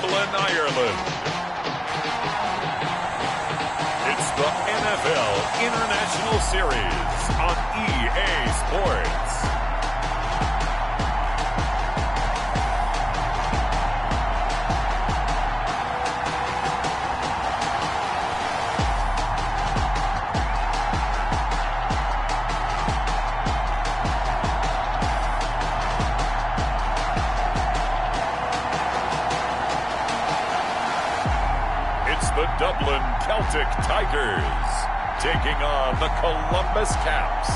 Dublin, Ireland. It's the NFL International Series on EA Sports. The Dublin Celtic Tigers taking on the Columbus Caps.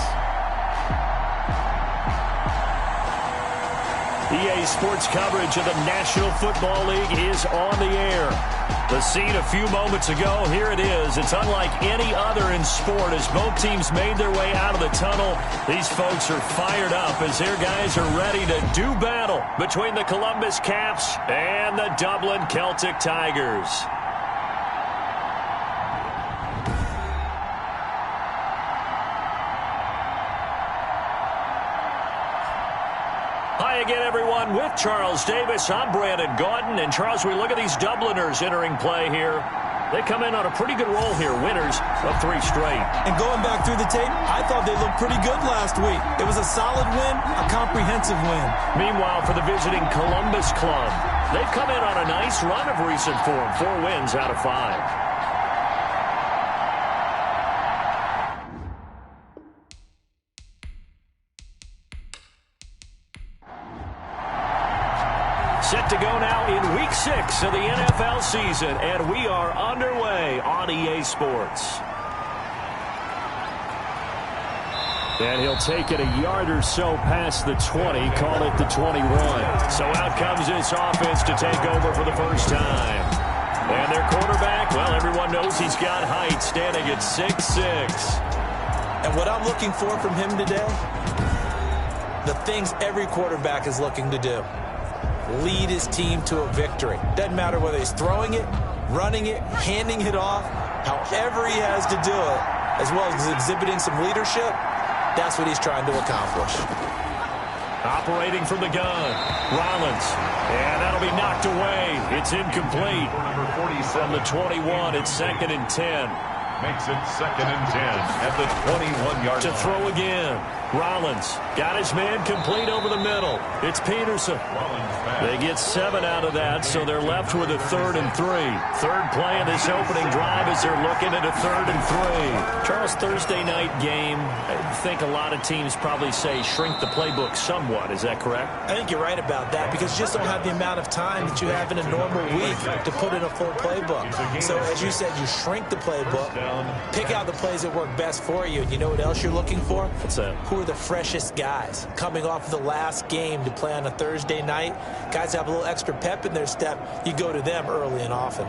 EA Sports coverage of the National Football League is on the air. The scene a few moments ago, here it is. It's unlike any other in sport as both teams made their way out of the tunnel. These folks are fired up as their guys are ready to do battle between the Columbus Caps and the Dublin Celtic Tigers. Hi again, everyone. With Charles Davis, I'm Brandon Gaudin. And, Charles, we look at these Dubliners entering play here. They come in on a pretty good roll here, winners of 3 straight. And going back through the tape, I thought they looked pretty good last week. It was a solid win, a comprehensive win. Meanwhile, for the visiting Columbus club, they've come in on a nice run of recent form, 4 wins out of 5. Set to go now in Week 6 of the NFL season, and we are underway on EA Sports. And he'll take it a yard or so past the 20, call it the 21. So out comes this offense to take over for the first time. And their quarterback, well, everyone knows he's got height, standing at 6'6". And what I'm looking for from him today, the things every quarterback is looking to do. Lead his team to a victory. Doesn't matter whether he's throwing it, running it, handing it off, however he has to do it, as well as exhibiting some leadership, that's what he's trying to accomplish. Operating from the gun, Rollins, and that'll be knocked away. It's incomplete. From the 21, it's 2nd and 10. Makes it 2nd and 10 at the 21-yard line. To throw again. Rollins got his man complete over the middle. It's Peterson. They get 7 out of that, so they're left with a 3rd and 3. Third play of this opening drive as they're looking at a 3rd and 3. Charles, Thursday night game, I think a lot of teams probably say shrink the playbook somewhat. Is that correct? I think you're right about that because you just don't have the amount of time that you have in a normal week to put in a full playbook. So as you said, you shrink the playbook, pick out the plays that work best for you. And you know what else you're looking for? What's that? Who are the freshest guys coming off of the last game to play on a Thursday night? Guys have a little extra pep in their step. You go to them early and often.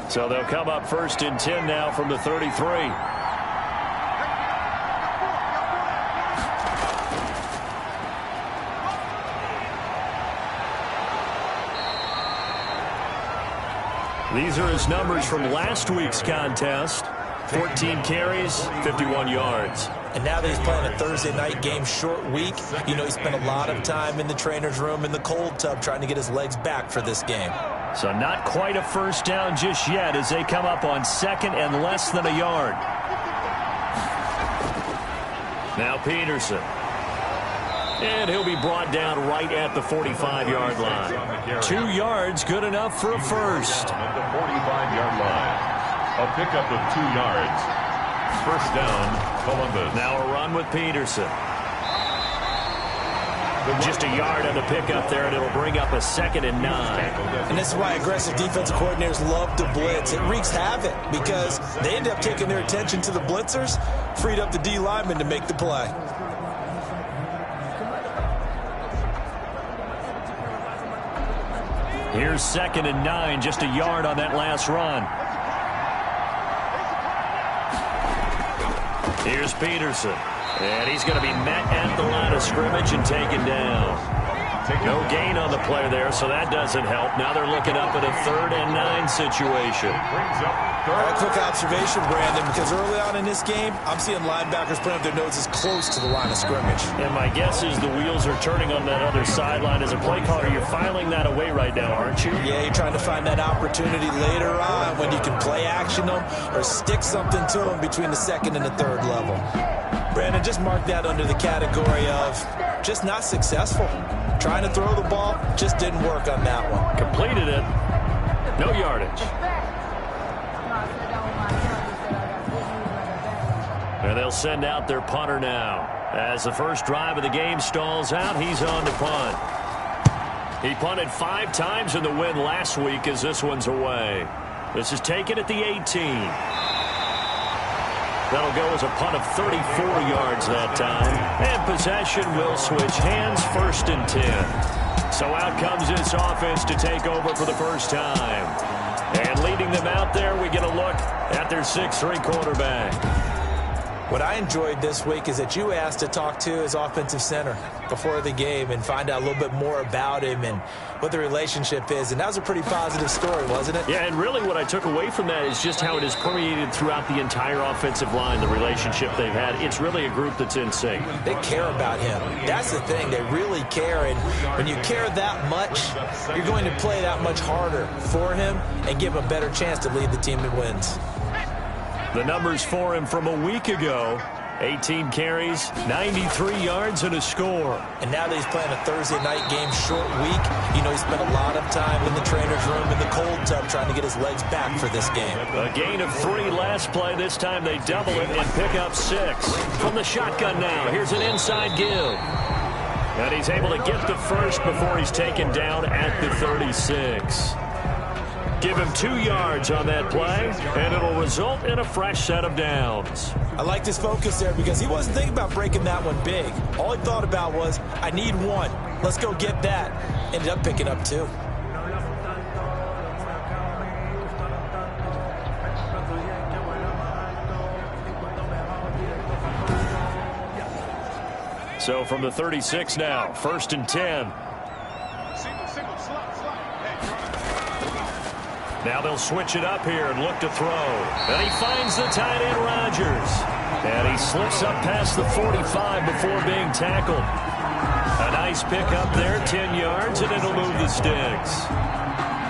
So they'll come up 1st and 10 now from the 33. These are his numbers from last week's contest. 14 carries, 51 yards. And now that he's playing a Thursday night game, short week, you know he spent a lot of time in the trainer's room in the cold tub trying to get his legs back for this game. So not quite a first down just yet as they come up on 2nd and less than a yard. Now Peterson. And he'll be brought down right at the 45-yard line. 2 yards, good enough for a first. At the 45-yard line. A pickup of 2 yards. First down, Columbus. Now a run with Peterson. Just a yard on the pickup there, and it'll bring up a 2nd and 9. And this is why aggressive defensive coordinators love to blitz. It wreaks havoc because they end up taking their attention to the blitzers, freed up the D lineman to make the play. Here's 2nd and 9, just a yard on that last run. Here's Peterson. And he's going to be met at the line of scrimmage and taken down. No gain on the play there, so that doesn't help. Now they're looking up at a 3rd and 9 situation. A quick observation, Brandon, because early on in this game, I'm seeing linebackers putting up their noses close to the line of scrimmage. And my guess is the wheels are turning on that other sideline. As a play caller, you're filing that away right now, aren't you? Yeah, you're trying to find that opportunity later on when you can play action them or stick something to them between the 2nd and the 3rd level. Brandon, just mark that under the category of just not successful. Trying to throw the ball, just didn't work on that one. Completed it. No yardage. And they'll send out their punter now. As the first drive of the game stalls out, he's on to punt. He punted 5 times in the win last week as this one's away. This is taken at the 18. That'll go as a punt of 34 yards that time. And possession will switch hands, 1st and 10. So out comes this offense to take over for the first time. And leading them out there, we get a look at their 6'3" quarterback. What I enjoyed this week is that you asked to talk to his offensive center before the game and find out a little bit more about him and what the relationship is. And that was a pretty positive story, wasn't it? Yeah, and really what I took away from that is just how it is permeated throughout the entire offensive line, the relationship they've had. It's really a group that's in sync. They care about him. That's the thing. They really care. And when you care that much, you're going to play that much harder for him and give him a better chance to lead the team to wins. The numbers for him from a week ago: 18 carries, 93 yards, and a score. And now that he's playing a Thursday night game, short week, you know he spent a lot of time in the trainer's room in the cold tub trying to get his legs back for this game. A gain of 3 last play. This time they double it and pick up 6. From the shotgun now, here's an inside give. And he's able to get the first before he's taken down at the 36. Give him 2 yards on that play, and it'll result in a fresh set of downs. I liked his focus there because he wasn't thinking about breaking that one big. All he thought about was, I need 1. Let's go get that. Ended up picking up 2. So from the 36 now, 1st and 10. Now they'll switch it up here and look to throw. And he finds the tight end, Rodgers. And he slips up past the 45 before being tackled. A nice pickup there, 10 yards, and it'll move the sticks.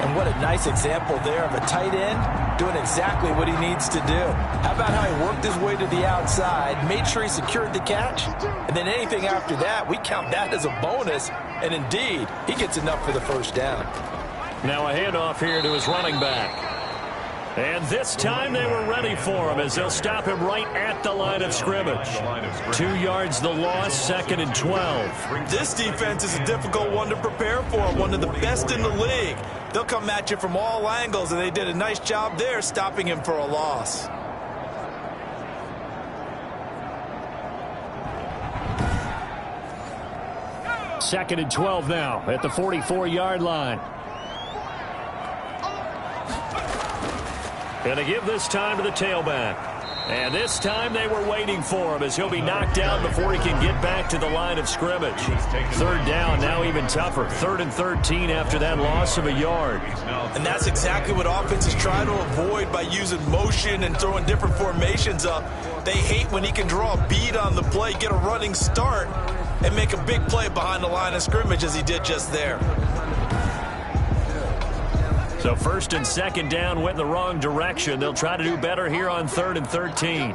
And what a nice example there of a tight end doing exactly what he needs to do. How about how he worked his way to the outside, made sure he secured the catch, and then anything after that, we count that as a bonus. And indeed, he gets enough for the first down. Now a handoff here to his running back. And this time they were ready for him as they'll stop him right at the line of scrimmage. 2 yards the loss, 2nd and 12. This defense is a difficult one to prepare for, one of the best in the league. They'll come at you from all angles, and they did a nice job there stopping him for a loss. Second and 12 now at the 44-yard line. Going to give this time to the tailback. And this time they were waiting for him as he'll be knocked down before he can get back to the line of scrimmage. 3rd down, now even tougher. 3rd and 13 after that loss of a yard. And that's exactly what offenses try to avoid by using motion and throwing different formations up. They hate when he can draw a bead on the play, get a running start, and make a big play behind the line of scrimmage as he did just there. So 1st and 2nd down went in the wrong direction. They'll try to do better here on 3rd and 13.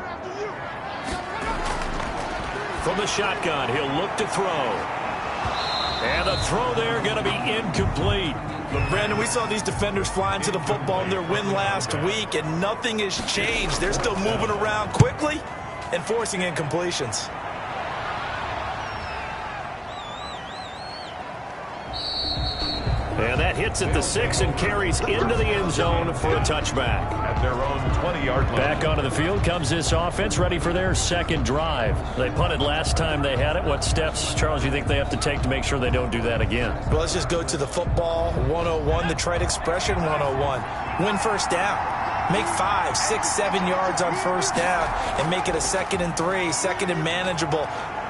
From the shotgun, he'll look to throw. And the throw there going to be incomplete. But, Brandon, we saw these defenders flying to the football in their win last week, and nothing has changed. They're still moving around quickly and forcing incompletions. And that hits at the 6 and carries into the end zone for a touchback. At their own 20-yard line. Back onto the field comes this offense, ready for their 2nd drive. They punted last time they had it. What steps, Charles, you think they have to take to make sure they don't do that again? Well, let's just go to the football 101, the trade expression 101. Win first down. Make 5, 6, 7 yards on first down and make it a 2nd and 3, 2nd and manageable.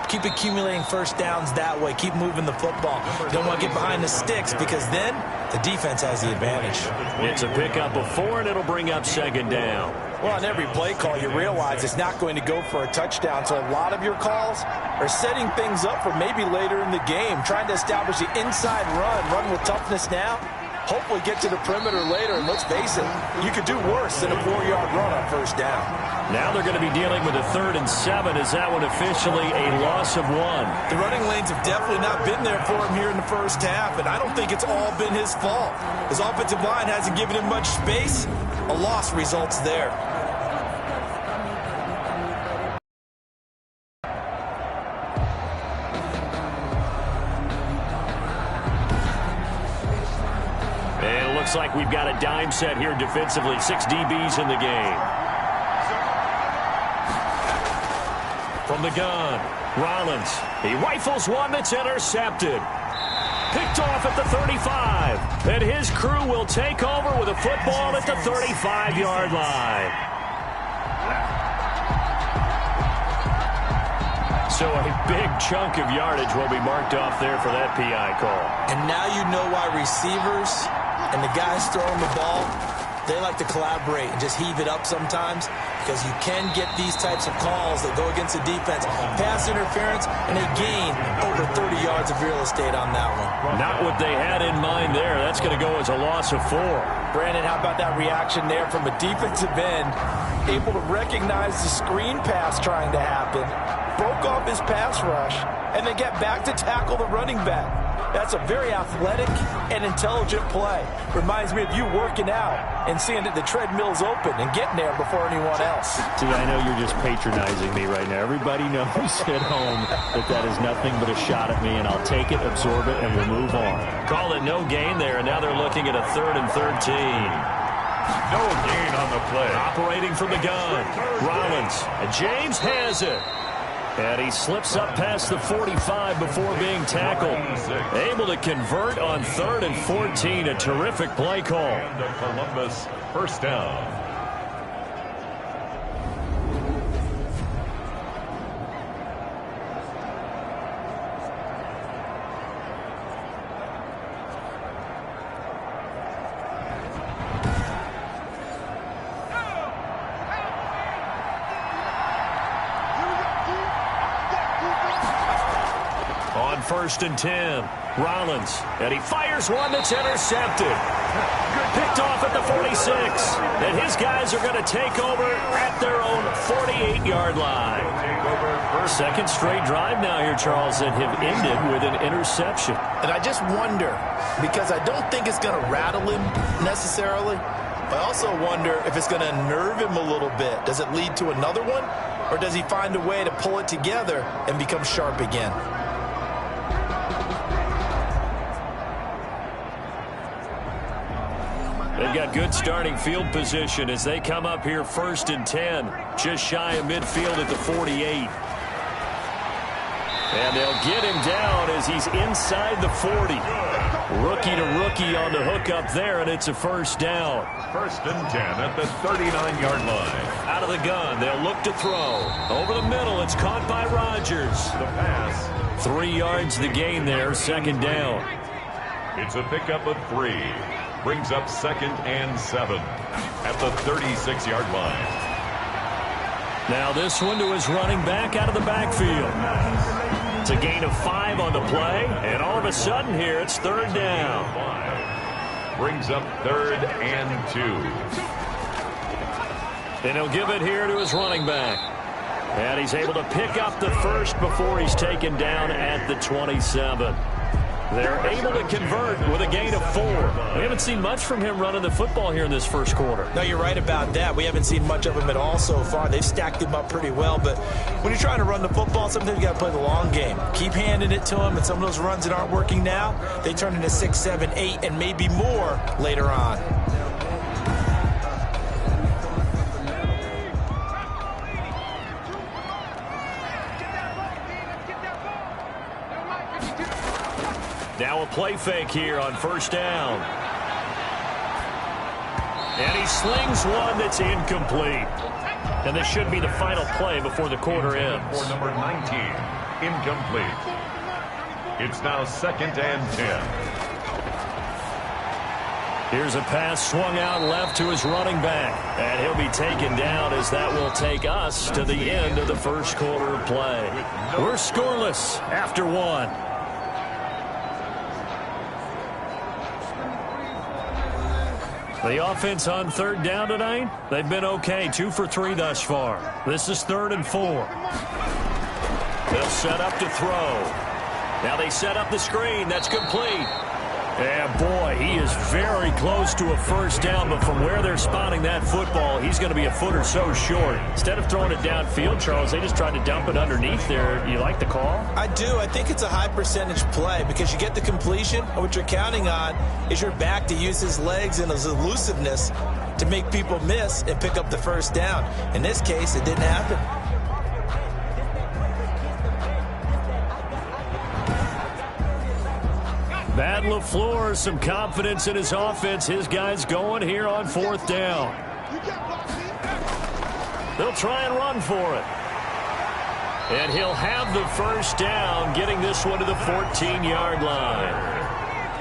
Keep accumulating first downs that way. Keep moving the football. You don't want to get behind the sticks because then the defense has the advantage. It's a pickup of 4, and it'll bring up second down. Well, on every play call, you realize it's not going to go for a touchdown, so a lot of your calls are setting things up for maybe later in the game, trying to establish the inside run with toughness now, hopefully get to the perimeter later, and let's face it, you could do worse than a 4-yard run on first down. Now they're going to be dealing with a 3rd and 7. Is that one officially a loss of 1? The running lanes have definitely not been there for him here in the first half, and I don't think it's all been his fault. His offensive line hasn't given him much space. A loss results there. And it looks like we've got a dime set here defensively. 6 DBs in the game. From the gun, Rollins. He rifles one that's intercepted. Picked off at the 35. And his crew will take over with a football at the 35-yard line. So a big chunk of yardage will be marked off there for that PI call. And now you know why receivers and the guys throwing the ball, they like to collaborate and just heave it up sometimes, because you can get these types of calls that go against the defense. Pass interference, and they gain over 30 yards of real estate on that one. Not what they had in mind there. That's going to go as a loss of 4. Brandon, how about that reaction there from a defensive end, able to recognize the screen pass trying to happen, broke off his pass rush, and then get back to tackle the running back. That's a very athletic and intelligent play. Reminds me of you working out and seeing that the treadmill's open and getting there before anyone else. See, I know you're just patronizing me right now. Everybody knows at home that is nothing but a shot at me, and I'll take it, absorb it, and we'll move on. Call it no gain there, and now they're looking at a 3rd and 13. No gain on the play. Operating from the gun, Rollins. And James has it. And he slips up past the 45 before being tackled. Able to convert on 3rd and 14. A terrific play call. And Columbus, first down. On 1st and 10, Rollins, and he fires one that's intercepted. Picked off at the 46, and his guys are going to take over at their own 48-yard line. 2nd straight drive now here, Charles, that have ended with an interception. And I just wonder, because I don't think it's going to rattle him necessarily, I also wonder if it's going to nerve him a little bit. Does it lead to another one, or does he find a way to pull it together and become sharp again? They've got good starting field position as they come up here 1st and 10, just shy of midfield at the 48. And they'll get him down as he's inside the 40. Rookie to rookie on the hook up there, and it's a 1st down. 1st and 10 at the 39-yard line. Out of the gun, they'll look to throw. Over the middle, it's caught by Rodgers. The pass. 3 yards the gain there, 2nd down. It's a pickup of 3. Brings up 2nd and 7 at the 36-yard line. Now this one to his running back out of the backfield. It's a gain of 5 on the play, and all of a sudden here it's 3rd down. 5. Brings up 3rd and 2. And he'll give it here to his running back. And he's able to pick up the 1st before he's taken down at the 27. They're able to convert with a gain of 4. We haven't seen much from him running the football here in this 1st quarter. No, you're right about that. We haven't seen much of him at all so far. They've stacked him up pretty well, but when you're trying to run the football, sometimes you got to play the long game. Keep handing it to him, and some of those runs that aren't working now, they turn into 6, 7, 8, and maybe more later on. Now a play fake here on 1st down. And he slings one that's incomplete. And this should be the final play before the quarter ends. For number 19, incomplete. It's now 2nd and 10. Here's a pass swung out left to his running back. And he'll be taken down as that will take us to the end of the first quarter of play. We're scoreless after 1. The offense on 3rd down tonight, they've been okay. 2 for 3 thus far. This is 3rd and 4. They'll set up to throw. Now they set up the screen. That's complete. Yeah, boy, he is very close to a first down, but from where they're spotting that football, he's going to be a foot or so short. Instead of throwing it downfield, Charles, they just tried to dump it underneath there. You like the call? I do. I think it's a high percentage play because you get the completion, and what you're counting on is your back to use his legs and his elusiveness to make people miss and pick up the first down. In this case, it didn't happen. Matt LaFleur, some confidence in his offense. His guys going here on 4th down. They'll try and run for it. And he'll have the first down, getting this one to the 14-yard line.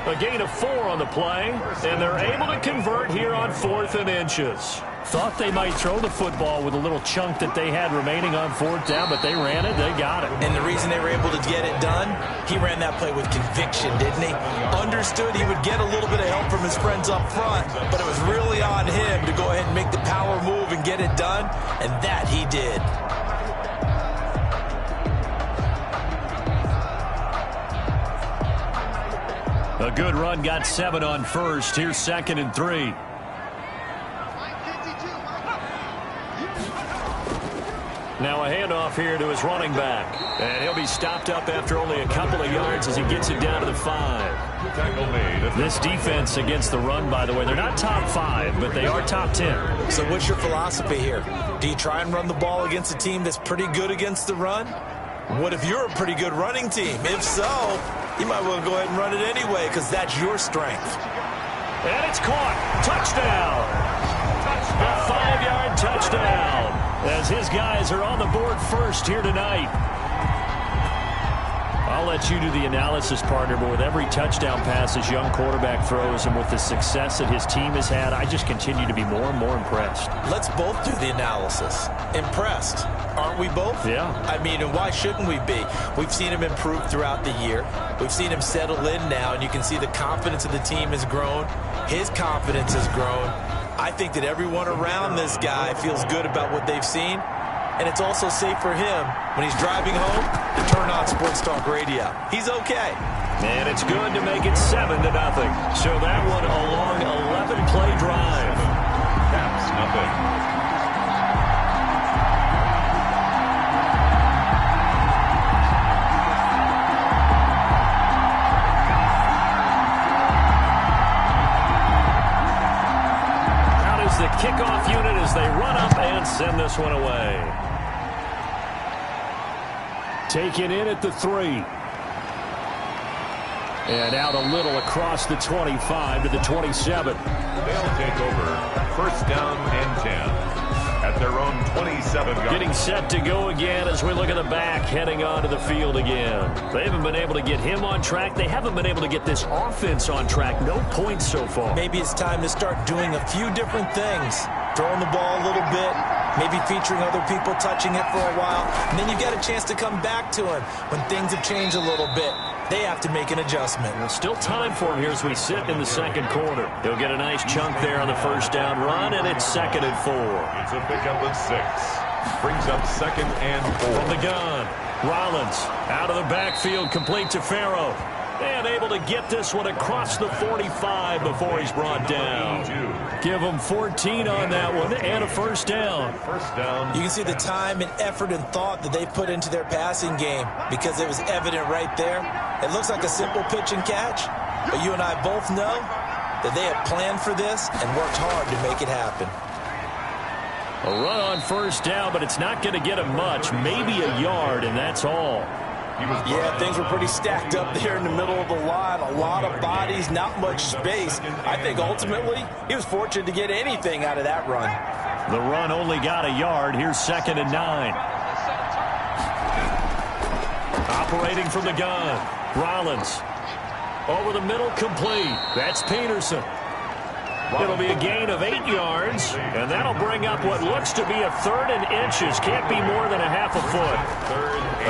A gain of 4 on the play, and they're able to convert here on 4th and inches. Thought they might throw the football with a little chunk that they had remaining on 4th down, but they ran it, they got it. And the reason they were able to get it done, he ran that play with conviction, didn't he? Understood he would get a little bit of help from his friends up front, but it was really on him to go ahead and make the power move and get it done, and that he did. A good run, got 7 on first. Here's 2nd and 3. Now a handoff here to his running back. And he'll be stopped up after only a couple of yards as he gets it down to the 5. Tackle made. This defense against the run, by the way, they're not top 5, but they are top 10. So what's your philosophy here? Do you try and run the ball against a team that's pretty good against the run? What if you're a pretty good running team? If so, you might well go ahead and run it anyway because that's your strength. And it's caught. Touchdown. A 5-yard touchdown. As his guys are on the board first here tonight. I'll let you do the analysis, partner, but with every touchdown pass his young quarterback throws and with the success that his team has had, I just continue to be more and more impressed. Let's both do the analysis. Impressed. Aren't we both? Yeah. I mean, and why shouldn't we be? We've seen him improve throughout the year. We've seen him settle in now, and you can see the confidence of the team has grown. His confidence has grown. I think that everyone around this guy feels good about what they've seen, and it's also safe for him when he's driving home to turn on Sports Talk Radio. He's okay. And it's good to make it 7-0. So that one a long 11-play drive. Caps nothing. The kickoff unit as they run up and send this one away. Taken in at the 3. And out a little across the 25 to the 27. They'll take over. First down and 10. At their own 27. Getting set to go again as we look at the back heading onto the field again. They haven't been able to get him on track. They haven't been able to get this offense on track. No points so far. Maybe it's time to start doing a few different things. Throwing the ball a little bit. Maybe featuring other people touching it for a while. And then you get a chance to come back to him when things have changed a little bit. They have to make an adjustment. Well, still time for him here as we sit in the second quarter. He'll get a nice chunk there on the first down run, and it's 2nd and 4. It's a pickup of 6. Brings up 2nd and 4. From the gun, Rollins out of the backfield, complete to Farrow. And able to get this one across the 45 before he's brought down. Give him 14 on that one and a first down. First down. You can see the time and effort and thought that they put into their passing game because it was evident right there. It looks like a simple pitch and catch, but you and I both know that they have planned for this and worked hard to make it happen. A run on first down, but it's not going to get him much. Maybe a yard, and that's all. Yeah, things were pretty stacked up there in the middle of the line. A lot of bodies, not much space. I think ultimately he was fortunate to get anything out of that run. The run only got a yard. Here's 2nd and 9. operating from the gun. Rollins. Over the middle, complete. That's Peterson. It'll be a gain of 8 yards, and that'll bring up what looks to be a 3rd and inches. Can't be more than a half a foot.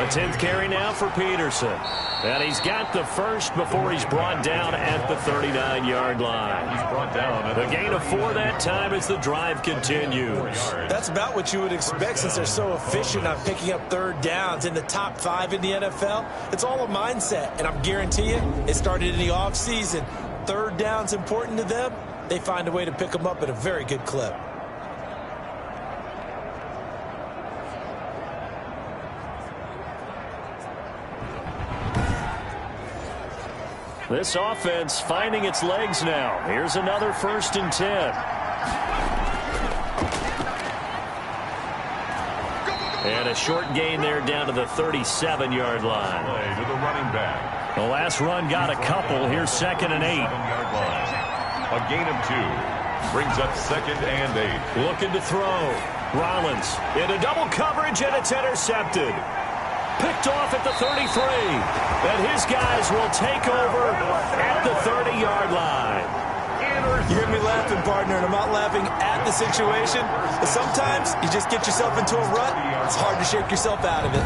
A 10th carry now for Peterson. And he's got the first before he's brought down at the 39-yard line. He's brought down at the gain of 4 that time as the drive continues. That's about what you would expect since they're so efficient on picking up 3rd downs in the top 5 in the NFL. It's all a mindset, and I'm guarantee you it started in the offseason. 3rd down's important to them. They find a way to pick them up at a very good clip. This offense finding its legs now. Here's another 1st and 10. And a short gain there down to the 37-yard line. play to the running back. The last run got a couple. Here's 2nd and 8. 7-yard line. A gain of 2. Brings up 2nd and 8. Looking to throw. Rollins into double coverage, and it's intercepted. Picked off at the 33. And his guys will take over at the 30-yard line. You hear me laughing, partner, and I'm not laughing at the situation. But sometimes you just get yourself into a rut. It's hard to shake yourself out of it.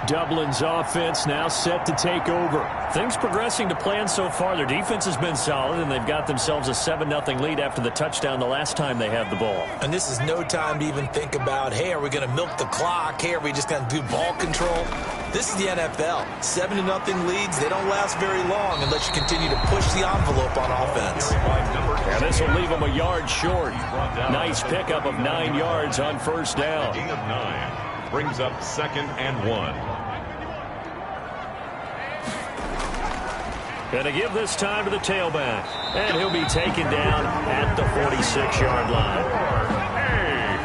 Dublin's offense now set to take over. Things progressing to plan so far. Their defense has been solid, and they've got themselves a 7-0 lead after the touchdown the last time they had the ball. And this is no time to even think about, hey, are we going to milk the clock? Hey, are we just going to do ball control? This is the NFL. 7-0 leads, they don't last very long unless you continue to push the envelope on offense. And this will leave them a yard short. Nice pickup of 9 yards on 1st down. Gain of 9. Brings up 2nd and 1. Going to give this time to the tailback. And he'll be taken down at the 46-yard line. Hey.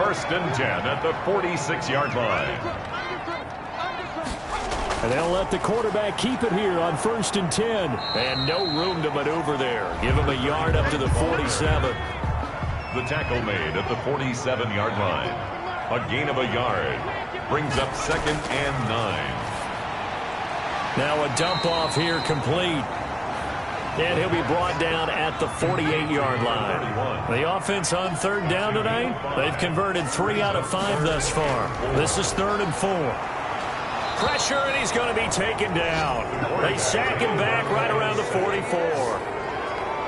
1st and 10 at the 46-yard line. And they'll let the quarterback keep it here on 1st and 10. And no room to maneuver there. Give him a yard up to the 47. The tackle made at the 47-yard line. A gain of a yard. Brings up 2nd and 9. Now a dump off here complete. And he'll be brought down at the 48-yard line. The offense on 3rd down tonight, they've converted 3 out of 5 thus far. This is 3rd and 4. Pressure, and he's going to be taken down. They sack him back right around the 44.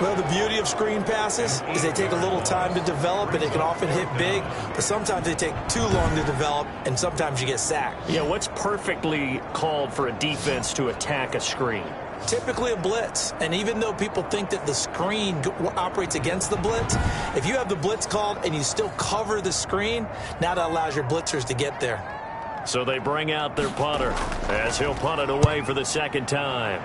Well, the beauty of screen passes is they take a little time to develop, and they can often hit big, but sometimes they take too long to develop, and sometimes you get sacked. Yeah, what's perfectly called for a defense to attack a screen? Typically a blitz, and even though people think that the screen operates against the blitz, if you have the blitz called and you still cover the screen, now that allows your blitzers to get there. So they bring out their punter as he'll punt it away for the 2nd time.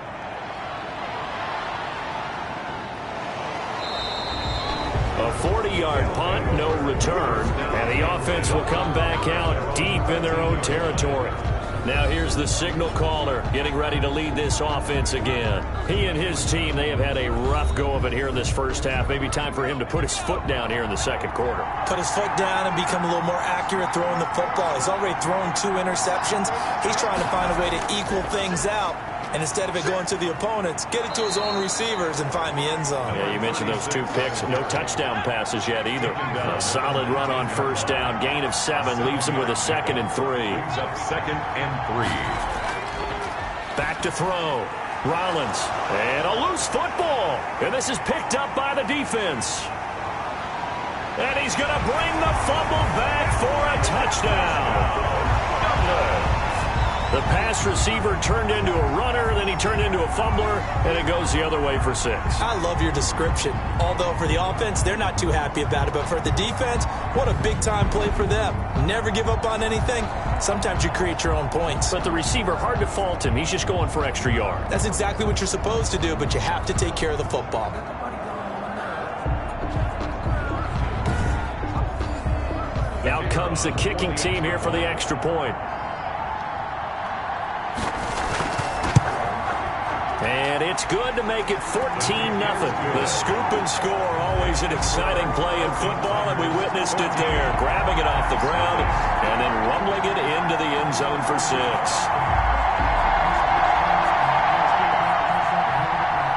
A 40-yard punt, no return, and the offense will come back out deep in their own territory. Now here's the signal caller getting ready to lead this offense again. He and his team, they have had a rough go of it here in this 1st half. Maybe time for him to put his foot down here in the 2nd quarter. Put his foot down and become a little more accurate throwing the football. He's already thrown 2 interceptions. He's trying to find a way to equal things out. And instead of it going to the opponents, get it to his own receivers and find the end zone. Yeah, you mentioned those 2 picks. No touchdown passes yet either. A solid run on 1st down. Gain of 7 leaves him with a 2nd and 3. Brings up 2nd and 3. Back to throw. Rollins. And a loose football. And this is picked up by the defense. And he's going to bring the fumble back for a touchdown. The pass receiver turned into a runner, then he turned into a fumbler, and it goes the other way for 6. I love your description. Although for the offense, they're not too happy about it. But for the defense, what a big-time play for them. Never give up on anything. Sometimes you create your own points. But the receiver, hard to fault him. He's just going for extra yard. That's exactly what you're supposed to do, but you have to take care of the football. Out comes the kicking team here for the extra point. And it it's good to make it 14-0. The scoop and score, always an exciting play in football, and we witnessed it there. Grabbing it off the ground and then rumbling it into the end zone for 6.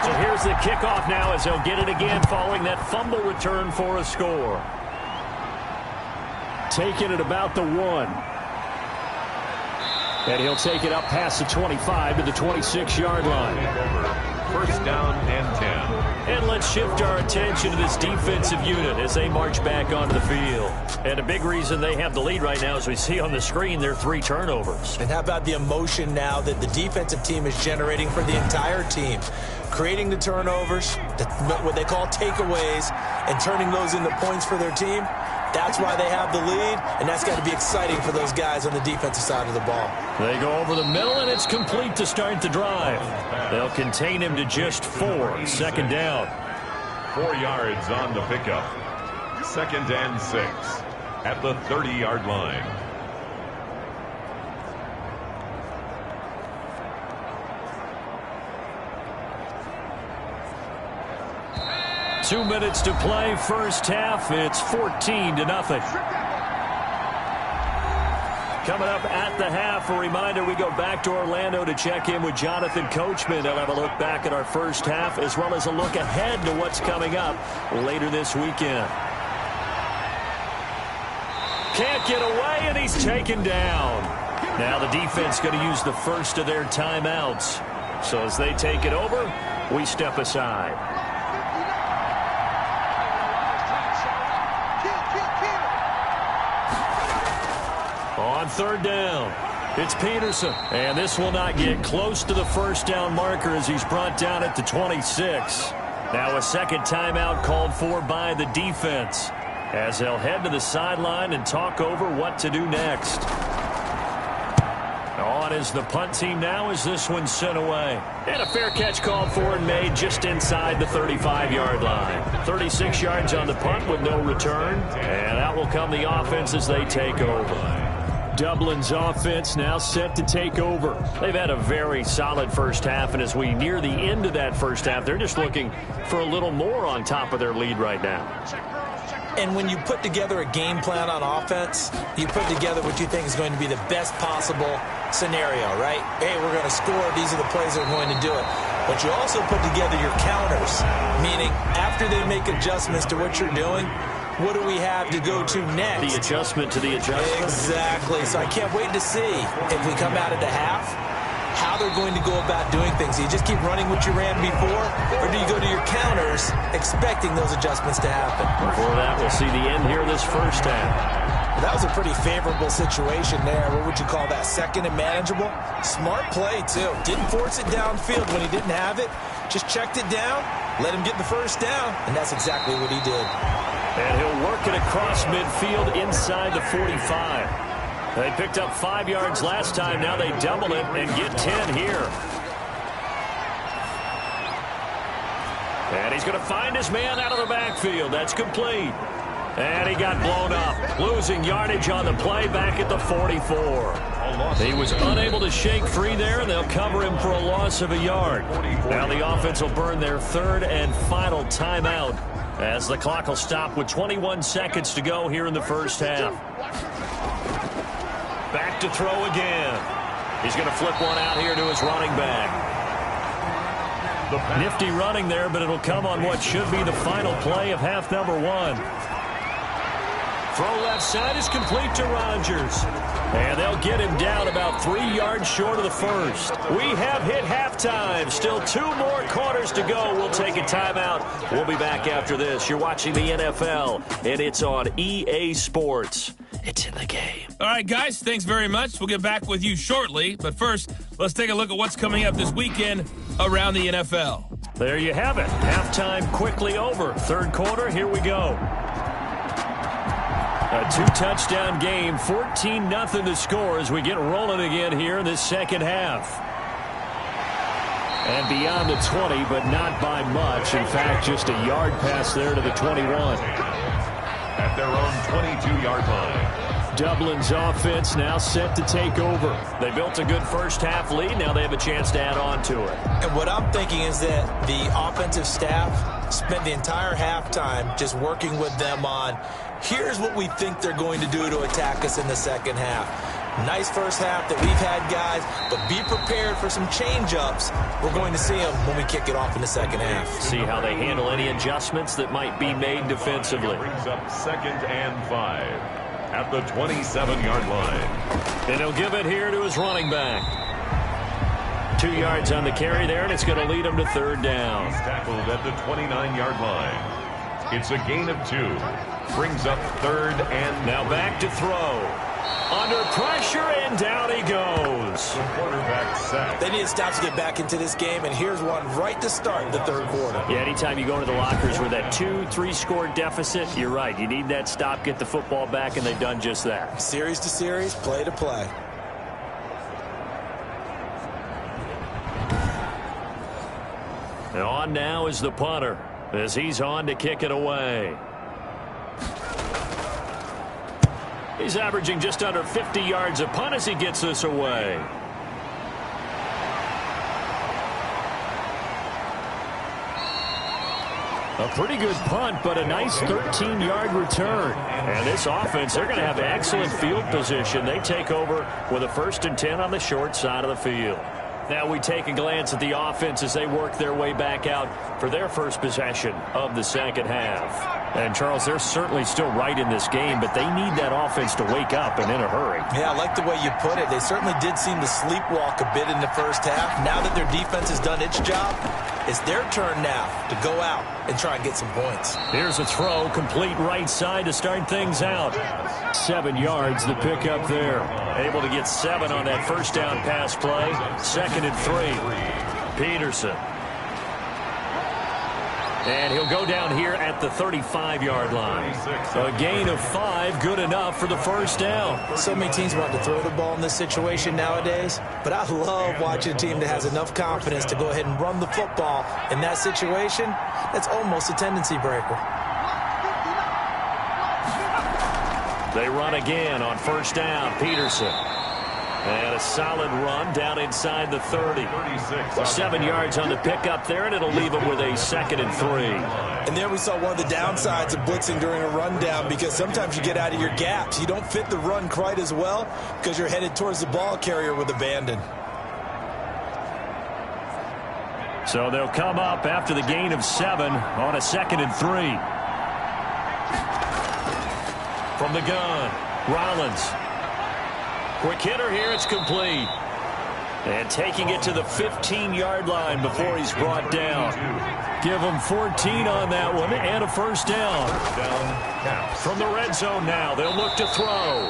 So here's the kickoff now as they'll get it again following that fumble return for a score. Taking it about the 1. And he'll take it up past the 25 to the 26-yard line. First down and 10. And let's shift our attention to this defensive unit as they march back onto the field. And a big reason they have the lead right now, as we see on the screen, their 3 turnovers. And how about the emotion now that the defensive team is generating for the entire team? Creating the turnovers, what they call takeaways, and turning those into points for their team. That's why they have the lead, and that's got to be exciting for those guys on the defensive side of the ball. They go over the middle, and it's complete to start the drive. They'll contain him to just 4. Second down. 4 yards on the pickup. Second and 6 at the 30-yard line. Two minutes to play, first half. It's 14-0. Coming up at the half, a reminder, we go back to Orlando to check in with Jonathan Coachman. They'll have a look back at our first half as well as a look ahead to what's coming up later this weekend. Can't get away, and he's taken down. Now the defense going to use the first of their timeouts. So as they take it over, we step aside. On third down, it's Peterson. And this will not get close to the first down marker as he's brought down at the 26. Now a second timeout called for by the defense as they'll head to the sideline and talk over what to do next. On is the punt team now as this one's sent away. And a fair catch called for and made just inside the 35-yard line. 36 yards on the punt with no return. And out will come the offense as they take over. Dublin's offense now set to take over. They've had a very solid first half, and as we near the end of that first half, they're just looking for a little more on top of their lead right now. And when you put together a game plan on offense, you put together what you think is going to be the best possible scenario, right? Hey, we're going to score. These are the plays that are going to do it. But you also put together your counters, meaning after they make adjustments to what you're doing, what do we have to go to next? The adjustment to the adjustment. Exactly. So I can't wait to see if we come out at the half, how they're going to go about doing things. Do you just keep running what you ran before, or do you go to your counters expecting those adjustments to happen? Before that, we'll see the end here of this first half. That was a pretty favorable situation there. What would you call that? Second and manageable? Smart play, too. Didn't force it downfield when he didn't have it. Just checked it down, let him get the first down, and that's exactly what he did. And he'll work it across midfield inside the 45. They picked up 5 yards last time. Now they double it and get 10 here. And he's going to find his man out of the backfield. That's complete. And he got blown up. Losing yardage on the play back at the 44. He was unable to shake free there, and they'll cover him for a loss of a yard. Now the offense will burn their third and final timeout as the clock will stop with 21 seconds to go here in the first half. Back to throw again. He's going to flip one out here to his running back. Nifty running there, but it'll come on what should be the final play of half number 1. Throw left side is complete to Rodgers. And they'll get him down about 3 yards short of the first. We have hit halftime. Still 2 more quarters to go. We'll take a timeout. We'll be back after this. You're watching the NFL, and it's on EA Sports. It's in the game. All right, guys, thanks very much. We'll get back with you shortly. But first, let's take a look at what's coming up this weekend around the NFL. There you have it. Halftime quickly over. Third quarter, here we go. A 2-touchdown game, 14-0 to score as we get rolling again here in this second half. And beyond the 20, but not by much. In fact, just a yard pass there to the 21. At their own 22-yard line. Dublin's offense now set to take over. They built a good first-half lead. Now they have a chance to add on to it. And what I'm thinking is that the offensive staff spent the entire halftime just working with them on, here's what we think they're going to do to attack us in the second half. Nice first half that we've had, guys, but be prepared for some change-ups. We're going to see them when we kick it off in the second half. See how they handle any adjustments that might be made defensively. Brings up 2nd and 5 at the 27-yard line. And he'll give it here to his running back. 2 yards on the carry there, and it's going to lead him to 3rd down. He's tackled at the 29-yard line. It's a gain of 2. Brings up 3rd and now back to throw. Under pressure, and down he goes. The quarterback sack. They need to stop to get back into this game, and here's one right to start the third quarter. Yeah, anytime you go into the lockers with that 2-3 score deficit, you're right. You need that stop, get the football back, and they've done just that. Series to series, play to play. And on now is the punter as he's on to kick it away. He's averaging just under 50 yards a punt as he gets this away. A pretty good punt, but a nice 13-yard return. And this offense, they're going to have excellent field position. They take over with a 1st and 10 on the short side of the field. Now we take a glance at the offense as they work their way back out for their first possession of the second half. And, Charles, they're certainly still right in this game, but they need that offense to wake up and in a hurry. Yeah, I like the way you put it. They certainly did seem to sleepwalk a bit in the first half. Now that their defense has done its job, it's their turn now to go out and try and get some points. Here's a throw, complete right side to start things out. 7 yards, the pickup there. Able to get 7 on that first down pass play. 2nd and 3. Peterson. And he'll go down here at the 35-yard line. A gain of 5, good enough for the first down. So many teams want to throw the ball in this situation nowadays, but I love watching a team that has enough confidence to go ahead and run the football in that situation. That's almost a tendency breaker. They run again on first down. Peterson. And a solid run down inside the 30. 7 yards on the pickup there, and it'll leave them with a 2nd and 3. And there we saw one of the downsides of blitzing during a rundown, because sometimes you get out of your gaps. You don't fit the run quite as well because you're headed towards the ball carrier with abandon. So they'll come up after the gain of 7 on a 2nd and 3. From the gun, Rollins. Quick hitter here, it's complete. And taking it to the 15-yard line before he's brought down. Give him 14 on that one and a first down. From the red zone now, they'll look to throw.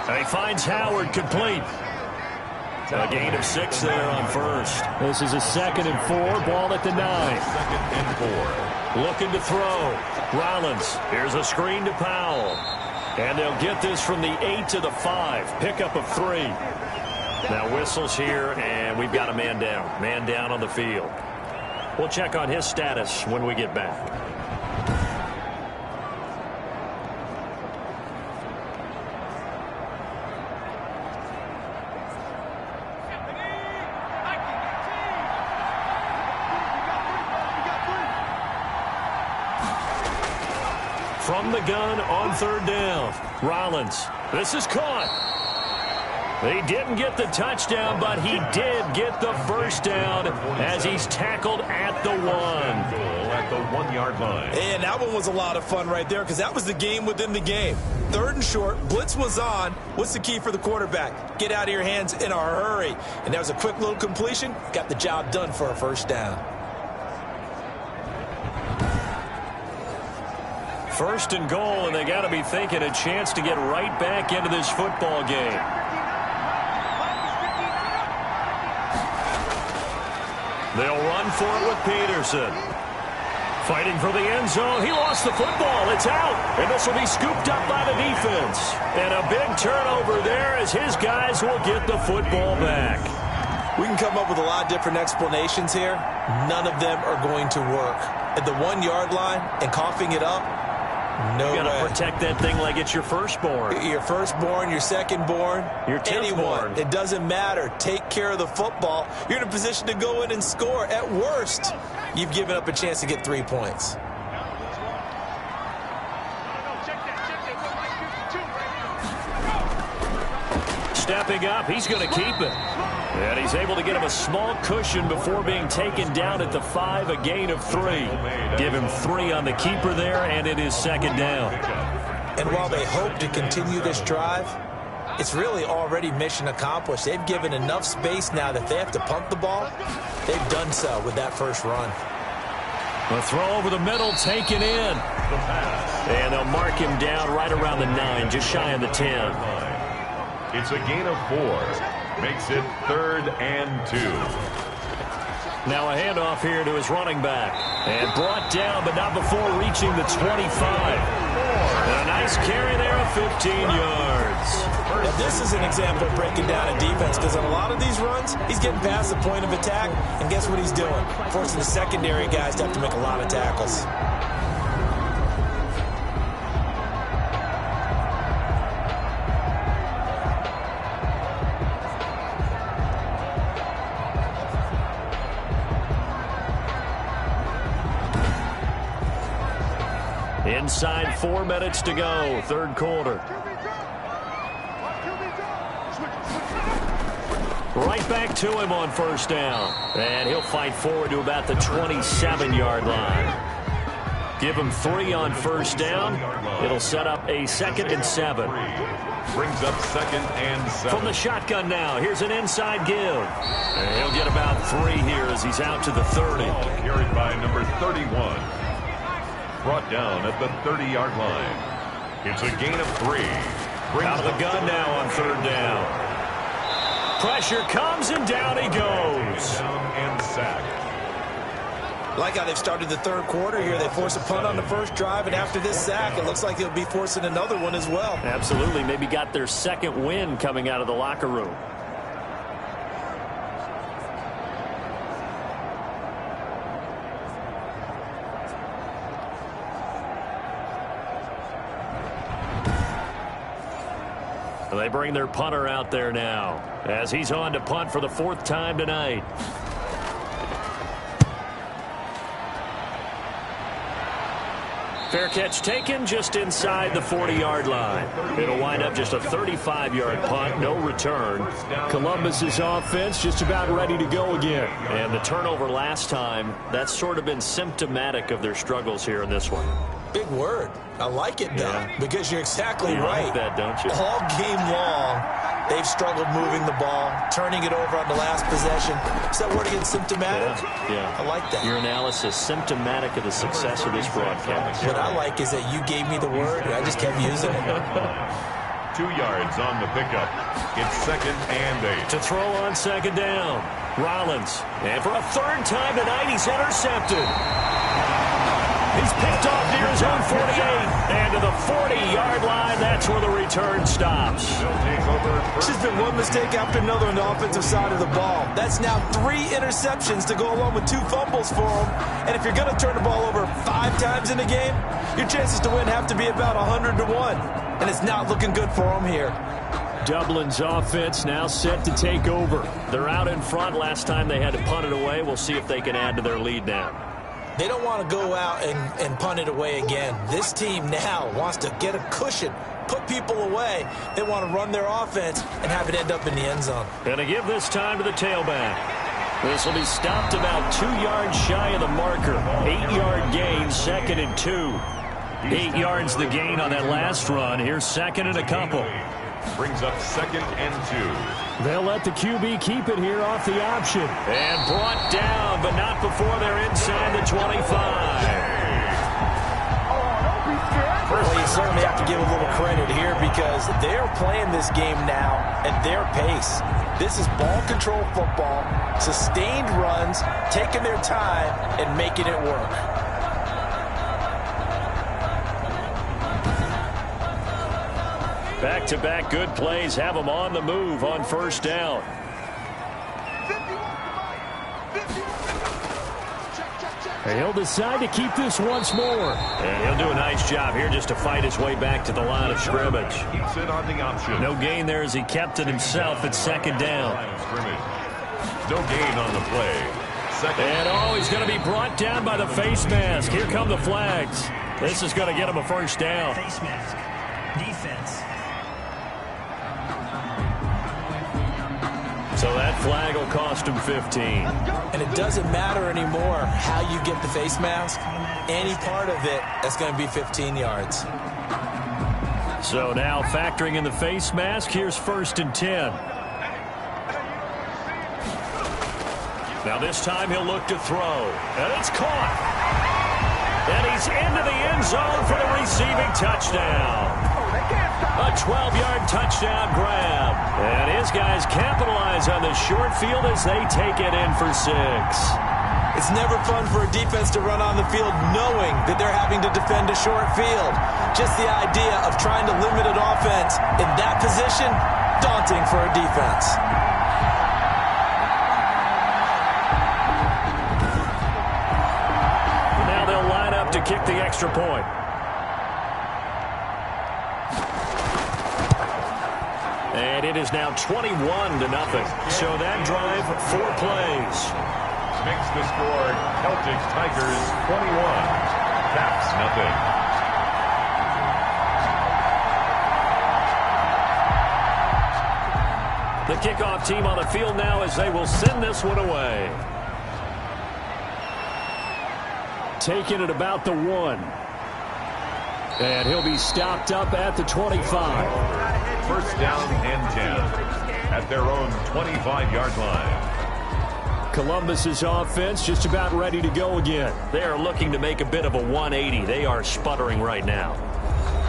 And he finds Howard complete. A gain of 6 there on first. This is a 2nd and 4, ball at the 9. 2nd and 4. Looking to throw. Rollins, here's a screen to Powell. And they'll get this from the 8 to the 5. Pickup of 3. Now whistles here, and we've got a man down. Man down on the field. We'll check on his status when we get back. From the gun on 3rd down. Rollins. This is caught. He didn't get the touchdown, but he did get the first down as he's tackled at the 1. Goal at the 1-yard line. And that one was a lot of fun right there, because that was the game within the game. 3rd and short, blitz was on. What's the key for the quarterback? Get out of your hands in a hurry. And that was a quick little completion. Got the job done for a first down. 1st and goal, and they got to be thinking a chance to get right back into this football game. They'll run for it with Peterson. Fighting for the end zone. He lost the football. It's out. And this will be scooped up by the defense. And a big turnover there as his guys will get the football back. We can come up with a lot of different explanations here. None of them are going to work. At the 1-yard line and coughing it up, No way. You got to protect that thing like it's your firstborn. Your firstborn, your secondborn, your anyone. It doesn't matter. Take care of the football. You're in a position to go in and score. At worst, you've given up a chance to get 3 points. Stepping up, he's going to keep it. And he's able to get him a small cushion before being taken down at the 5, a gain of 3. Give him 3 on the keeper there, and it is second down. And while they hope to continue this drive, it's really already mission accomplished. They've given enough space now that they have to punt the ball. They've done so with that first run. A throw over the middle, taken in. And they'll mark him down right around the 9, just shy of the 10. It's a gain of 4. Makes it 3rd and 2. Now a handoff here to his running back. And brought down, but not before reaching the 25. And a nice carry there of 15 yards. Now this is an example of breaking down a defense, because on a lot of these runs, he's getting past the point of attack, and guess what he's doing? Forcing the secondary guys to have to make a lot of tackles. Inside 4 minutes to go, third quarter. Right back to him on first down. And he'll fight forward to about the 27-yard line. Give him 3 on first down. It'll set up a 2nd and 7. Brings up 2nd and 7. From the shotgun now, here's an inside give. And he'll get about 3 here as he's out to the 30. Carried by number 31. Brought down at the 30-yard line. It's a gain of 3. Out of the gun now on third down. Pressure comes, and down he goes. Down and sack. Like how they've started the third quarter here. They force a punt on the first drive, and after this sack, it looks like they'll be forcing another one as well. Absolutely. Maybe got their second win coming out of the locker room. They bring their punter out there now as he's on to punt for the 4th time tonight. Fair catch taken just inside the 40-yard line. It'll wind up just a 35-yard punt, no return. Columbus's offense just about ready to go again. And the turnover last time, that's sort of been symptomatic of their struggles here in this one. Big word. I like it, though, because you're exactly right. Like that, don't you? All game long, they've struggled moving the ball, turning it over on the last possession. Is that word again, symptomatic? Yeah. I like that. Your analysis, symptomatic of the success of this broadcast. What I like is that you gave me the word, and I just kept using it. 2 yards on the pickup. It's 2nd and 8. To throw on second down. Rollins. And for a 3rd time tonight, he's intercepted. He's picked off near his own 48. And to the 40-yard line, that's where the return stops. This has been one mistake after another on the offensive side of the ball. That's now 3 interceptions to go along with 2 fumbles for him. And if you're going to turn the ball over 5 times in a game, your chances to win have to be about 100 to 1. And it's not looking good for him here. Dublin's offense now set to take over. They're out in front. Last time they had to punt it away. We'll see if they can add to their lead now. They don't want to go out and punt it away again. This team now wants to get a cushion, put people away. They want to run their offense and have it end up in the end zone. Going to give this time to the tailback. This will be stopped about 2 yards shy of the marker. 8-yard gain, 2nd and 2. 8 yards the gain on that last run. Here's 2nd and a couple. Brings up 2nd and 2. They'll let the QB keep it here off the option. And brought down, but not before they're inside the 25. Well, you certainly have to give a little credit here because they're playing this game now at their pace. This is ball control football, sustained runs, taking their time, and making it work. Back-to-back good plays have them on the move on first down. And he'll decide to keep this once more. And he'll do a nice job here just to fight his way back to the line of scrimmage. Keeps it on the option. No gain there as he kept it himself at second down. No gain on the play. Second. And he's going to be brought down by the face mask. Here come the flags. This is going to get him a first down. Face mask. Defense. So that flag will cost him 15. And it doesn't matter anymore how you get the face mask. Any part of it, that's going to be 15 yards. So now factoring in the face mask, here's 1st and 10. Now this time he'll look to throw. And it's caught. And he's into the end zone for the receiving touchdown. A 12-yard touchdown grab. And his guys capitalize on the short field as they take it in for 6. It's never fun for a defense to run on the field knowing that they're having to defend a short field. Just the idea of trying to limit an offense in that position, daunting for a defense. Now they'll line up to kick the extra point. And it is now 21-0. So that drive, 4 plays. Makes the score Celtic Tigers 21. Caps nothing. The kickoff team on the field now as they will send this one away. Taking it about the 1. And he'll be stopped up at the 25. First down and 10 at their own 25-yard line. Columbus's offense just about ready to go again. They are looking to make a bit of a 180. They are sputtering right now.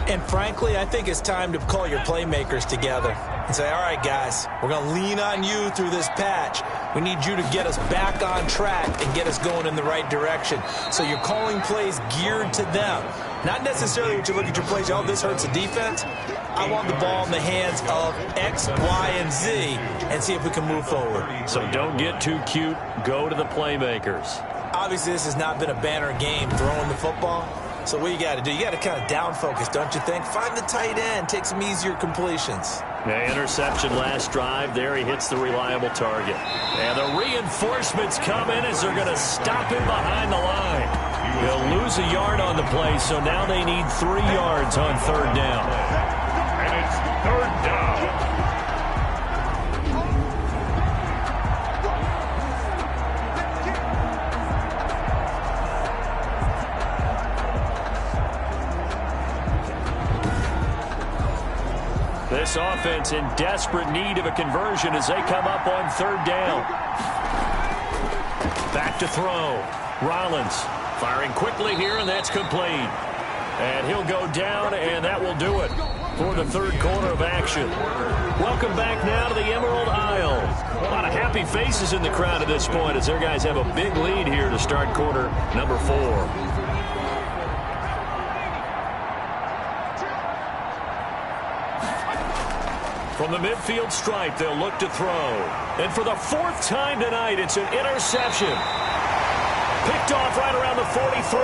And frankly, I think it's time to call your playmakers together and say, all right, guys, we're going to lean on you through this patch. We need you to get us back on track and get us going in the right direction. So you're calling plays geared to them. Not necessarily what you look at your plays, oh, this hurts the defense. I want the ball in the hands of X, Y, and Z and see if we can move forward. So don't get too cute. Go to the playmakers. Obviously, this has not been a banner game throwing the football. So what you got to do, you got to kind of down focus, don't you think? Find the tight end, take some easier completions. The interception last drive. There he hits the reliable target. And the reinforcements come in as they're going to stop him behind the line. He'll lose a yard on the play, so now they need 3 yards on 3rd down. And it's 3rd down. This offense in desperate need of a conversion as they come up on 3rd down. Back to throw. Rollins firing quickly here, and that's complete. And he'll go down, and that will do it for the 3rd quarter of action. Welcome back now to the Emerald Isle. A lot of happy faces in the crowd at this point as their guys have a big lead here to start quarter number 4. From the midfield stripe, they'll look to throw. And for the 4th time tonight, it's an interception. Picked off right around the 43.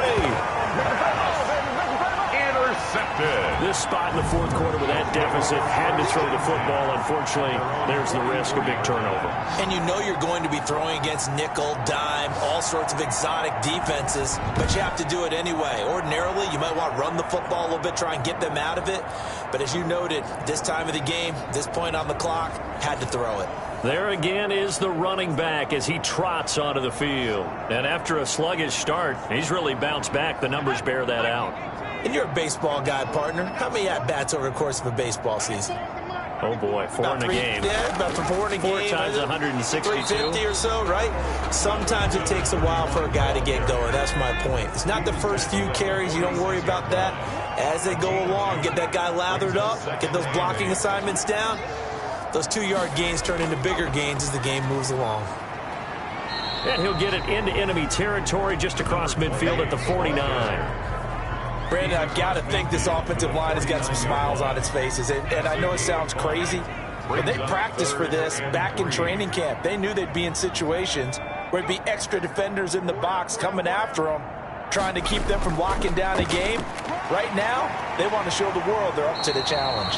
Intercepted. This spot in the 4th quarter with that deficit had to throw the football. Unfortunately, there's the risk of big turnover. And you know you're going to be throwing against nickel, dime, all sorts of exotic defenses, but you have to do it anyway. Ordinarily, you might want to run the football a little bit, try and get them out of it. But as you noted, this time of the game, this point on the clock, had to throw it. There again is the running back as he trots onto the field. And after a sluggish start, he's really bounced back. The numbers bear that out. And you're a baseball guy, partner. How many at-bats over the course of a baseball season? Oh, boy, 4 in a game. Yeah, about 4 in a game. 4 times 162. 350 or so, right? Sometimes it takes a while for a guy to get going. That's my point. It's not the first few carries. You don't worry about that. As they go along, get that guy lathered up, get those blocking assignments down. Those 2-yard gains turn into bigger gains as the game moves along. And he'll get it into enemy territory just across midfield at the 49. Brandon, I've got to think this offensive line has got some smiles on its faces. And I know it sounds crazy, but they practiced for this back in training camp. They knew they'd be in situations where there'd be extra defenders in the box coming after them, trying to keep them from locking down a game. Right now, they want to show the world they're up to the challenge.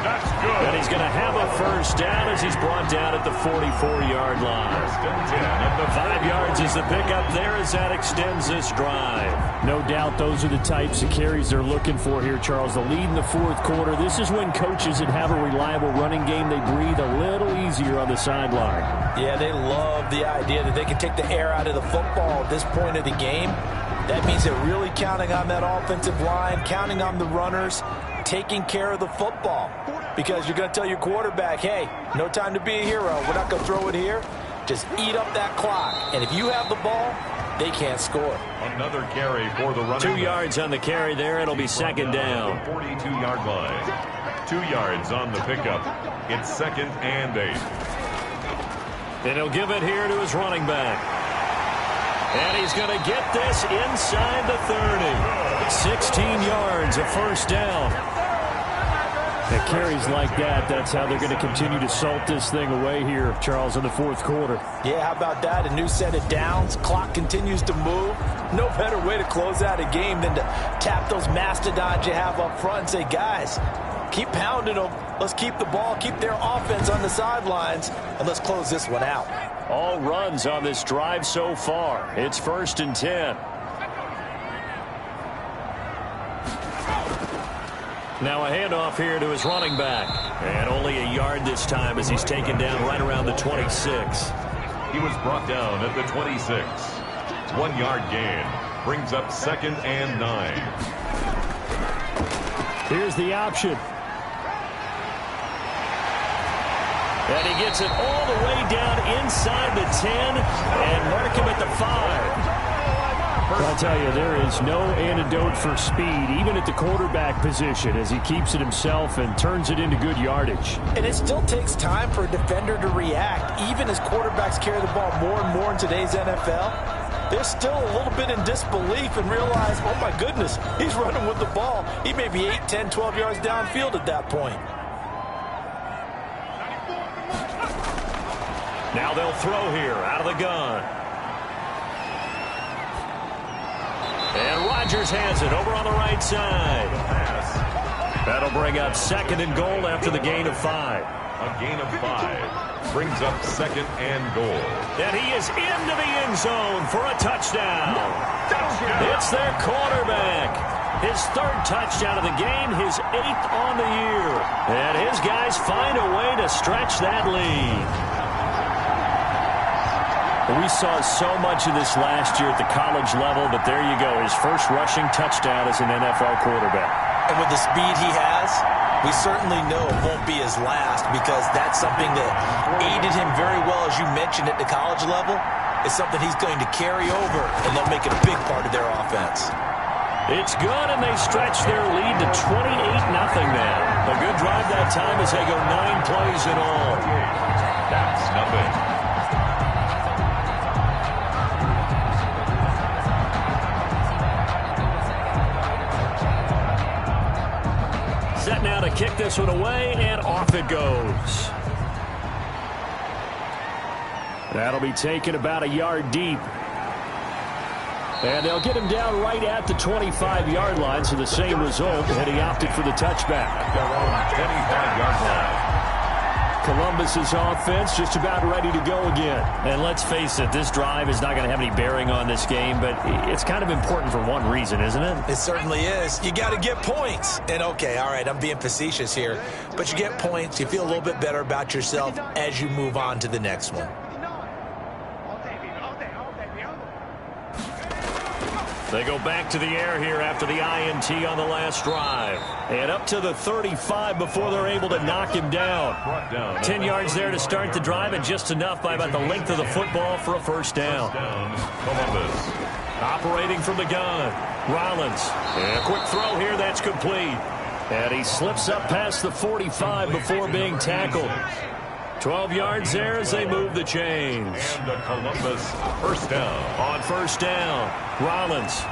That's good. And he's going to have a first down as he's brought down at the 44-yard line. 5 yards is the pickup there as that extends this drive. No doubt those are the types of carries they're looking for here, Charles. The lead in the fourth quarter. This is when coaches that have a reliable running game, they breathe a little easier on the sideline. Yeah, they love the idea that they can take the air out of the football at this point of the game. That means they're really counting on that offensive line, counting on the runners, taking care of the football. Because you're going to tell your quarterback, hey, no time to be a hero. We're not going to throw it here. Just eat up that clock. And if you have the ball, they can't score. Another carry for the running 2 yards on the carry there. It'll be second down. 42-yard line. 2 yards on the pickup. It's 2nd and 8. And he'll give it here to his running back. And he's going to get this inside the 30. 16 yards, a first down. At carries like that, that's how they're going to continue to salt this thing away here, Charles, in the fourth quarter. Yeah, how about that? A new set of downs. Clock continues to move. No better way to close out a game than to tap those mastodons you have up front and say, guys, keep pounding them. Let's keep the ball, keep their offense on the sidelines, and let's close this one out. All runs on this drive so far. It's 1st and 10. Now a handoff here to his running back. And only a yard this time as he's taken down right around the 26. He was brought down at the 26. 1 yard gain. Brings up 2nd and 9. Here's the option. And he gets it all the way down inside the 10 and mark him at the 5. I'll tell you, there is no antidote for speed, even at the quarterback position, as he keeps it himself and turns it into good yardage. And it still takes time for a defender to react. Even as quarterbacks carry the ball more and more in today's NFL, they're still a little bit in disbelief and realize, oh my goodness, he's running with the ball. He may be 8, 10, 12 yards downfield at that point. Now they'll throw here out of the gun. And Rodgers has it over on the right side. That'll bring up 2nd and goal after the gain of 5. A gain of 5 brings up 2nd and goal. And he is into the end zone for a touchdown. It's their quarterback. His 3rd touchdown of the game, his 8th on the year. And his guys find a way to stretch that lead. We saw so much of this last year at the college level, but there you go. His first rushing touchdown as an NFL quarterback. And with the speed he has, we certainly know it won't be his last, because that's something that aided him very well, as you mentioned, at the college level. It's something he's going to carry over, and they'll make it a big part of their offense. It's good, and they stretch their lead to 28-0 now. A good drive that time as they go 9 plays in all. That's nothing. Set now to kick this one away, and off it goes. That'll be taken about a yard deep. And they'll get him down right at the 25-yard line, so the same result, and he opted for the touchback. 25-yard line. Columbus's offense just about ready to go again. And let's face it, this drive is not going to have any bearing on this game, but it's kind of important for one reason, isn't it? It certainly is. You got to get points. And okay, all right, I'm being facetious here, but you get points, you feel a little bit better about yourself as you move on to the next one. They go back to the air here after the INT on the last drive. And up to the 35 before they're able to knock him down. 10 yards there to start the drive, and just enough by about the length of the football for a first down. Columbus. Operating from the gun, Rollins. And a quick throw here, that's complete. And he slips up past the 45 before being tackled. 12 yards there as they move the chains. And the Columbus first down. On first down, Rollins.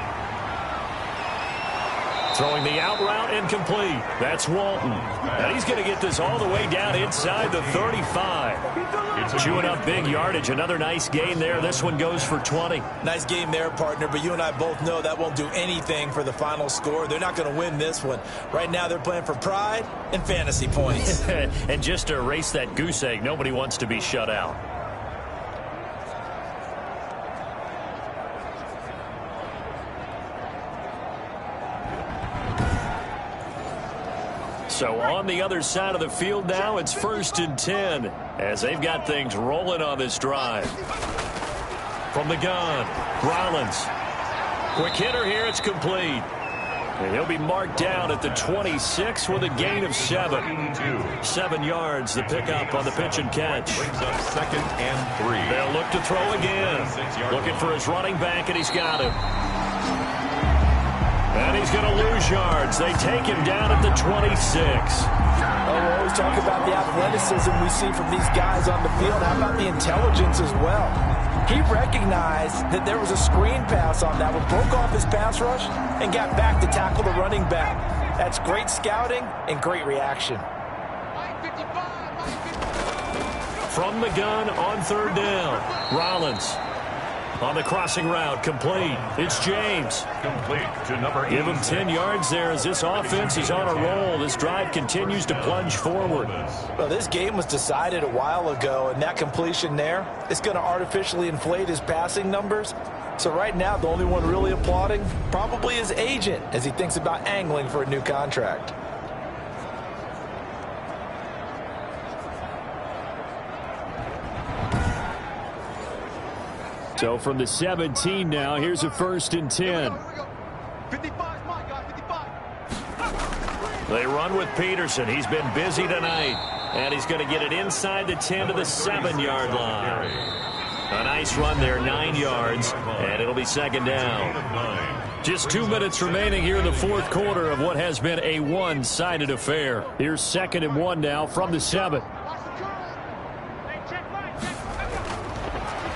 Throwing the out route incomplete. That's Walton. And he's going to get this all the way down inside the 35. Chewing up big yardage. Another nice gain there. This one goes for 20. Nice game there, partner, but you and I both know that won't do anything for the final score. They're not going to win this one. Right now they're playing for pride and fantasy points. And just to erase that goose egg, nobody wants to be shut out. So on the other side of the field now, it's 1st and 10 as they've got things rolling on this drive. From the gun, Rollins. Quick hitter here, it's complete. And he'll be marked down at the 26 with a gain of 7. 7 yards, the pickup on the pitch and catch. Brings up 2nd and 3. They'll look to throw again. Looking for his running back, and he's got him. And he's going to lose yards. They take him down at the 26. Oh, we always talk about the athleticism we see from these guys on the field. How about the intelligence as well? He recognized that there was a screen pass on that one, broke off his pass rush, and got back to tackle the running back. That's great scouting and great reaction. From the gun on 3rd down, Rollins. On the crossing route, complete. It's James. Complete to number 8. Give him 10 yards there as this offense is on a roll. This drive continues to plunge forward. Well, this game was decided a while ago, and that completion there is going to artificially inflate his passing numbers. So right now, the only one really applauding probably his agent as he thinks about angling for a new contract. So from the 17 now, here's a 1st and 10. They run with Peterson. He's been busy tonight. And he's going to get it inside the 10 to the 7-yard line. A nice run there, 9 yards. And it'll be 2nd down. Just 2 minutes remaining here in the 4th quarter of what has been a one-sided affair. Here's 2nd and 1 now from the 7.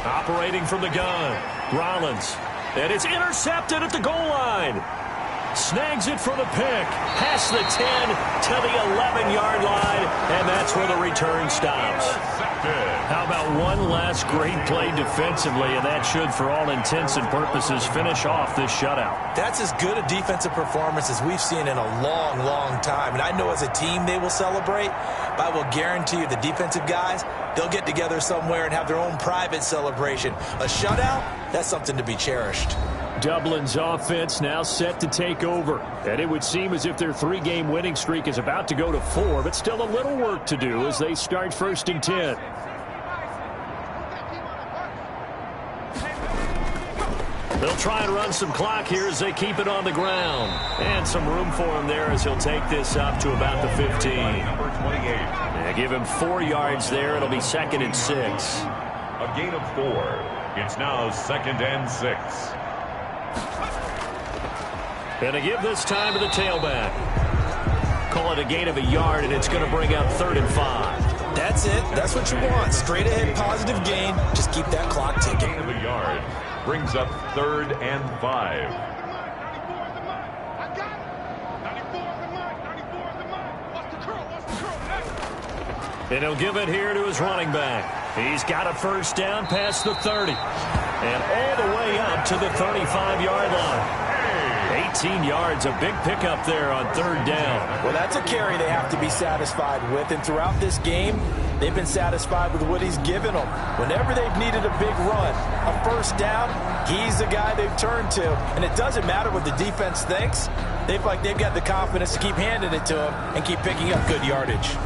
Operating from the gun, Rollins. And it's intercepted at the goal line. Snags it for the pick. Past the 10 to the 11-yard line. And that's where the return stops. How about one last great play defensively, and that should, for all intents and purposes, finish off this shutout. That's as good a defensive performance as we've seen in a long, long time. And I know as a team they will celebrate, but I will guarantee you the defensive guys, they'll get together somewhere and have their own private celebration. A shutout, that's something to be cherished. Dublin's offense now set to take over. And it would seem as if their 3-game winning streak is about to go to 4, but still a little work to do as they start 1st and 10. They'll try and run some clock here as they keep it on the ground. And some room for him there as he'll take this up to about the 15. Number 28. They give him 4 yards there. It'll be 2nd and 6. A gain of 4. It's now 2nd and 6. And to give this time to the tailback. Call it a gain of a yard, and it's going to bring up 3rd and 5. That's it. That's what you want. Straight ahead, positive gain. Just keep that clock ticking. Gain of a yard brings up 3rd and 5. And he'll give it here to his running back. He's got a 1st down past the 30. And all the way up to the 35-yard line. 18 yards, a big pickup there on 3rd down. Well, that's a carry they have to be satisfied with. And throughout this game, they've been satisfied with what he's given them. Whenever they've needed a big run, a 1st down, he's the guy they've turned to. And it doesn't matter what the defense thinks. They've got the confidence to keep handing it to him and keep picking up good yardage.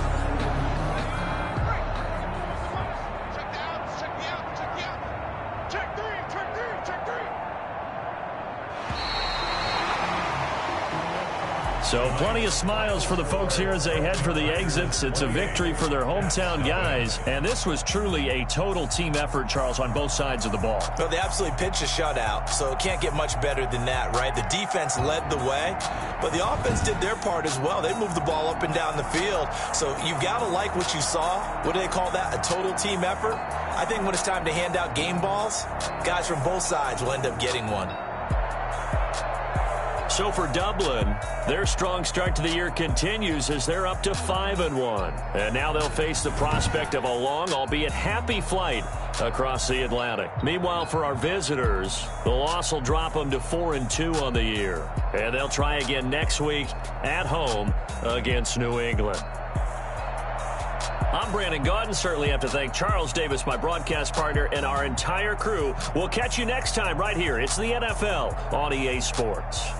So plenty of smiles for the folks here as they head for the exits. It's a victory for their hometown guys. And this was truly a total team effort, Charles, on both sides of the ball. Well, they absolutely pitched a shutout, so it can't get much better than that, right? The defense led the way, but the offense did their part as well. They moved the ball up and down the field. So you've got to like what you saw. What do they call that? A total team effort? I think when it's time to hand out game balls, guys from both sides will end up getting one. So for Dublin, their strong start to the year continues as they're up to 5-1. And now they'll face the prospect of a long, albeit happy flight across the Atlantic. Meanwhile, for our visitors, the loss will drop them to 4-2 on the year. And they'll try again next week at home against New England. I'm Brandon Gaudin. Certainly have to thank Charles Davis, my broadcast partner, and our entire crew. We'll catch you next time right here. It's the NFL on EA Sports.